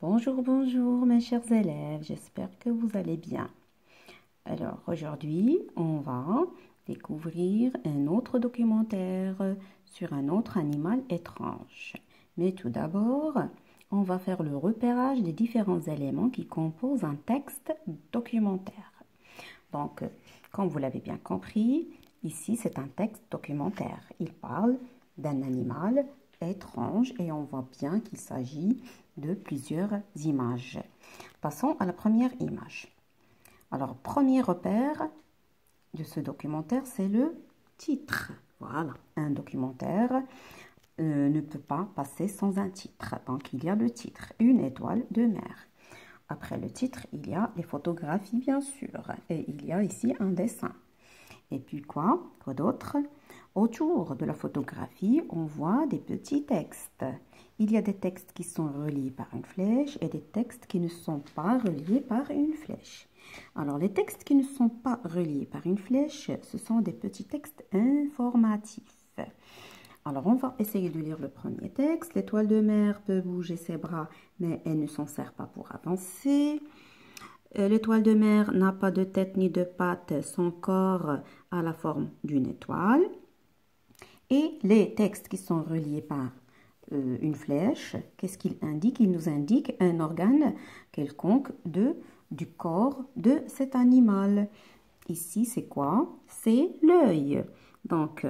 Bonjour, bonjour mes chers élèves, j'espère que vous allez bien. Alors aujourd'hui, on va découvrir un autre documentaire sur un autre animal étrange. Mais tout d'abord, on va faire le repérage des différents éléments qui composent un texte documentaire. Donc, comme vous l'avez bien compris, ici c'est un texte documentaire. Il parle d'un animal étrange et on voit bien qu'il s'agit de plusieurs images. Passons à la première image. Alors, premier repère de ce documentaire, c'est le titre. Voilà, un documentaire ne peut pas passer sans un titre. Donc, il y a le titre, une étoile de mer. Après le titre, il y a les photographies, bien sûr. Et il y a ici un dessin. Et puis quoi d'autre? Autour de la photographie, on voit des petits textes. Il y a des textes qui sont reliés par une flèche et des textes qui ne sont pas reliés par une flèche. Alors, les textes qui ne sont pas reliés par une flèche, ce sont des petits textes informatifs. Alors, on va essayer de lire le premier texte. L'étoile de mer peut bouger ses bras, mais elle ne s'en sert pas pour avancer. L'étoile de mer n'a pas de tête ni de pattes, son corps a la forme d'une étoile. Et les textes qui sont reliés par une flèche, qu'est-ce qu'il indique? Il nous indique un organe quelconque du corps de cet animal. Ici, c'est quoi? C'est l'œil. Donc,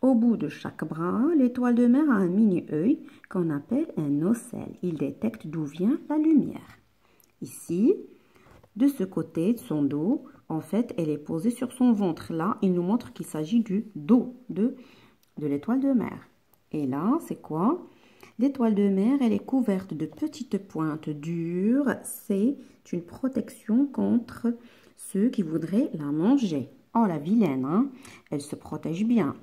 au bout de chaque bras, l'étoile de mer a un mini-œil qu'on appelle un ocelle. Il détecte d'où vient la lumière. Ici, de ce côté de son dos, en fait, elle est posée sur son ventre. Là, il nous montre qu'il s'agit du dos de l'étoile de mer. Et là, c'est quoi? L'étoile de mer, elle est couverte de petites pointes dures. C'est une protection contre ceux qui voudraient la manger. Oh, la vilaine, hein? Elle se protège bien.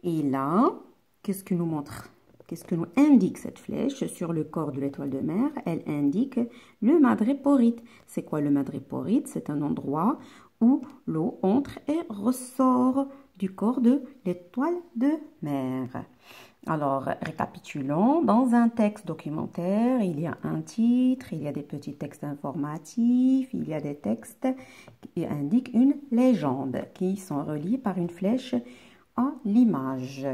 Et là, qu'est-ce que nous montre? Qu'est-ce que nous indique cette flèche sur le corps de l'étoile de mer? Elle indique le madréporite. C'est quoi le madréporite? C'est un endroit où l'eau entre et ressort du corps de l'étoile de mer. Alors, récapitulons. Dans un texte documentaire, il y a un titre, il y a des petits textes informatifs, il y a des textes qui indiquent une légende, qui sont reliés par une flèche à l'image.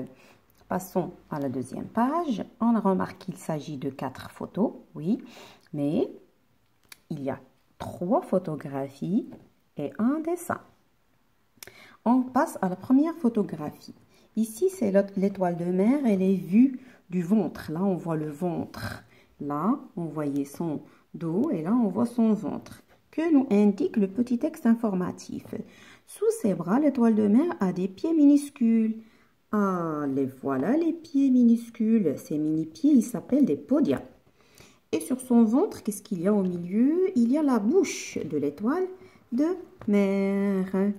Passons à la deuxième page. On remarque qu'il s'agit de 4 photos, oui, mais il y a 3 photographies et un dessin. On passe à la première photographie. Ici, c'est l'étoile de mer, elle est vue du ventre. Là, on voit le ventre. Là, on voyait son dos et là, on voit son ventre. Que nous indique le petit texte informatif? Sous ses bras, l'étoile de mer a des pieds minuscules. Ah, les voilà les pieds minuscules. Ces mini-pieds, ils s'appellent des podia. Et sur son ventre, qu'est-ce qu'il y a au milieu? Il y a la bouche de l'étoile de mer.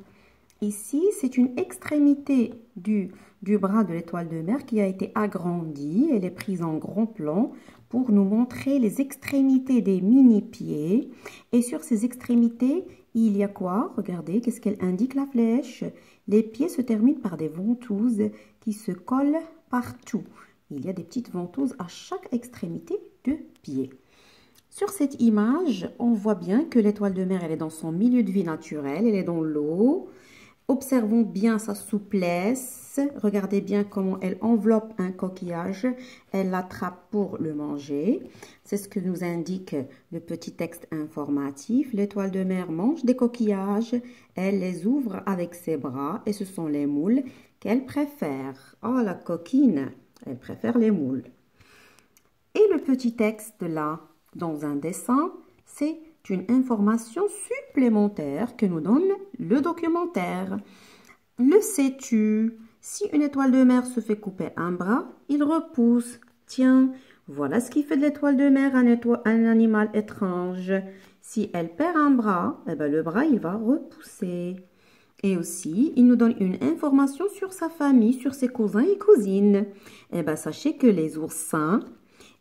Ici, c'est une extrémité du bras de l'étoile de mer qui a été agrandie. Elle est prise en grand plan pour nous montrer les extrémités des mini-pieds. Et sur ces extrémités, il y a quoi? Regardez, qu'est-ce qu'elle indique la flèche? Les pieds se terminent par des ventouses qui se collent partout. Il y a des petites ventouses à chaque extrémité de pied. Sur cette image, on voit bien que l'étoile de mer, elle est dans son milieu de vie naturel, elle est dans l'eau. Observons bien sa souplesse. Regardez bien comment elle enveloppe un coquillage. Elle l'attrape pour le manger. C'est ce que nous indique le petit texte informatif. L'étoile de mer mange des coquillages. Elle les ouvre avec ses bras et ce sont les moules qu'elle préfère. Oh, la coquine, elle préfère les moules. Et le petit texte là, dans un dessin, c'est une information supplémentaire que nous donne le documentaire. Le sais-tu? Si une étoile de mer se fait couper un bras, il repousse. Tiens, voilà ce qui fait de l'étoile de mer un animal étrange. Si elle perd un bras, eh ben le bras il va repousser. Et aussi, il nous donne une information sur sa famille, sur ses cousins et cousines. Eh ben sachez que les oursins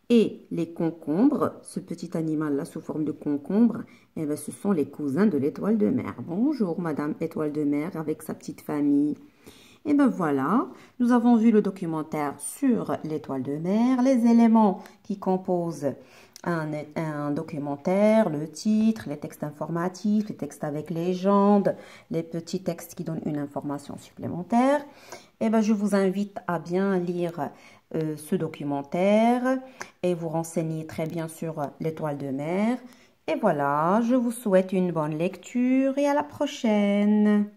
et les concombres, ce petit animal-là sous forme de concombre, eh bien, ce sont les cousins de l'étoile de mer. Bonjour, Madame Étoile de mer avec sa petite famille. Et bien voilà, nous avons vu le documentaire sur l'étoile de mer, les éléments qui composent un documentaire, le titre, les textes informatifs, les textes avec légende, les petits textes qui donnent une information supplémentaire, eh ben, je vous invite à bien lire ce documentaire et vous renseigner très bien sur l'étoile de mer. Et voilà, je vous souhaite une bonne lecture et à la prochaine.